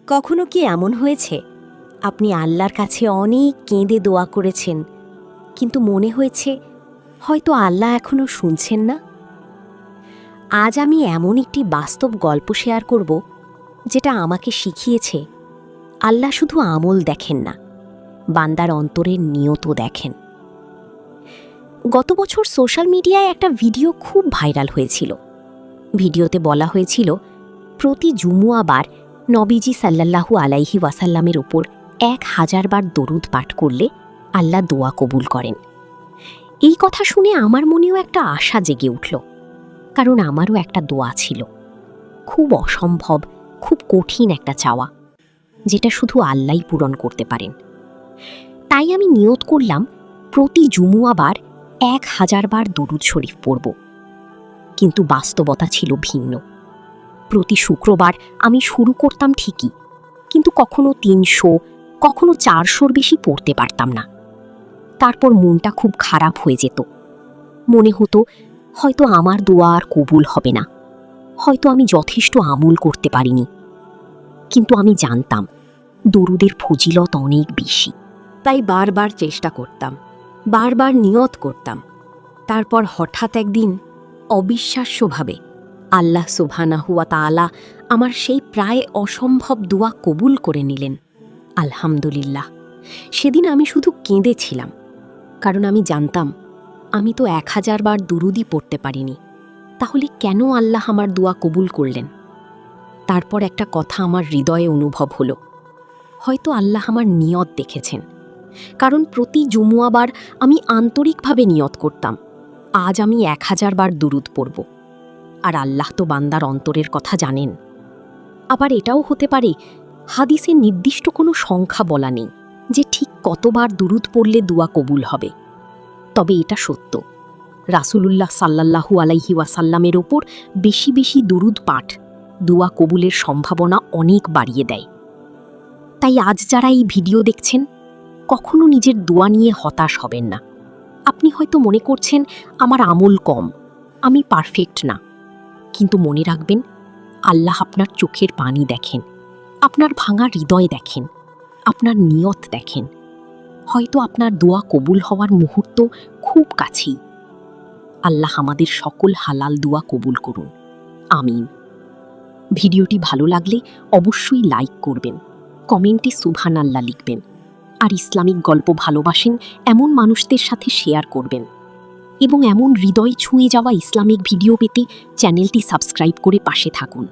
কখনো কি এমন হয়েছে আপনি আল্লাহর কাছে অনেক কেঁদে দোয়া করেছেন, কিন্তু মনে হয়েছে হয়তো আল্লাহ এখনো শুনছেন না? আজ আমি এমন একটি বাস্তব গল্প শেয়ার করব যেটা আমাকে শিখিয়েছে আল্লাহ শুধু আমল দেখেন না, বান্দার অন্তরের নিয়ত দেখেন। গত বছর সোশ্যাল মিডিয়ায় একটা ভিডিও খুব ভাইরাল হয়েছিল। ভিডিওতে বলা হয়েছিল প্রতি জুমুয়াবার নবীজি সাল্লাল্লাহু আলাইহি ওয়াসাল্লামের ওপর 1000 বার দরুদ পাঠ করলে আল্লাহ দোয়া কবুল করেন। এই কথা শুনে আমার মনেও একটা আশা জেগে উঠল, কারণ আমারও একটা দোয়া ছিল, খুব অসম্ভব, খুব কঠিন একটা চাওয়া, যেটা শুধু আল্লাহই পূরণ করতে পারেন। তাই আমি নিয়ত করলাম প্রতি জুমুয়াবার 1000 বার দরুদ শরীফ পড়ব। কিন্তু বাস্তবতা ছিল ভিন্ন। প্রতি শুক্রবার আমি শুরু করতাম ঠিকই, কিন্তু কখনো 300, কখনো 400-র বেশি পড়তে পারতাম না। তারপর মনটা খুব খারাপ হয়ে যেত। মনে হতো হয়তো আমার দোয়া আর কবুল হবে না, হয়তো আমি যথেষ্ট আমল করতে পারিনি। কিন্তু আমি জানতাম দরুদের ফজিলত অনেক বেশি। তাই বারবার চেষ্টা করতাম, বারবার নিয়ত করতাম। তারপর হঠাৎ একদিন অবিশ্বাস্যভাবে আল্লাহ সুবহানাহু ওয়া তাআলা আমার সেই প্রায় অসম্ভব দোয়া কবুল করে নিলেন। আলহামদুলিল্লাহ। সেদিন আমি শুধু কেঁদেছিলাম, কারণ আমি জানতাম আমি তো 1000 বার দুরুদই পড়তে পারিনি। তাহলে কেন আল্লাহ আমার দোয়া কবুল করলেন? তারপর একটা কথা আমার হৃদয়ে অনুভব হলো, হয়তো আল্লাহ আমার নিয়ত দেখেছেন। কারণ প্রতি জুমুয়াবার আমি আন্তরিকভাবে নিয়ত করতাম, আজ আমি 1000 বার দুরুদ পড়ব। আর আল্লাহ তো বান্দার অন্তরের কথা জানেন। আবার এটাও হতে পারে হাদিসে নির্দিষ্ট কোনো সংখ্যা বলা নেই যে ঠিক কতবার দুরুদ পড়লে দোয়া কবুল হবে। তবে এটা সত্য, রাসূলুল্লাহ সাল্লাল্লাহু আলাইহি ওয়াসাল্লামের ওপর বেশি বেশি দুরুদ পাঠ দোয়া কবুলের সম্ভাবনা অনেক বাড়িয়ে দেয়। তাই আজ যারা এই ভিডিও দেখছেন, কখনো নিজের দোয়া নিয়ে হতাশ হবেন না। আপনি হয়তো মনে করছেন আমার আমল কম, আমি পারফেক্ট না। কিন্তু মনে রাখবেন, আল্লাহ আপনার চোখের পানি দেখেন, আপনার ভাঙা হৃদয় দেখেন, আপনার নিয়ত দেখেন। হয়তো আপনার দোয়া কবুল হওয়ার মুহূর্ত খুব কাছেই। আল্লাহ আমাদের সকল হালাল দোয়া কবুল করুন, আমিন। ভিডিওটি ভালো লাগলে অবশ্যই লাইক করবেন, কমেন্টে সুবহানাল্লাহ লিখবেন। আর ইসলামিক গল্প ভালোবাসেন এমন মানুষদের সাথে শেয়ার করবেন। এবং এমন হৃদয় ছুঁয়ে যাওয়া ইসলামিক ভিডিও পেতে চ্যানেলটি সাবস্ক্রাইব করে পাশে থাকুন।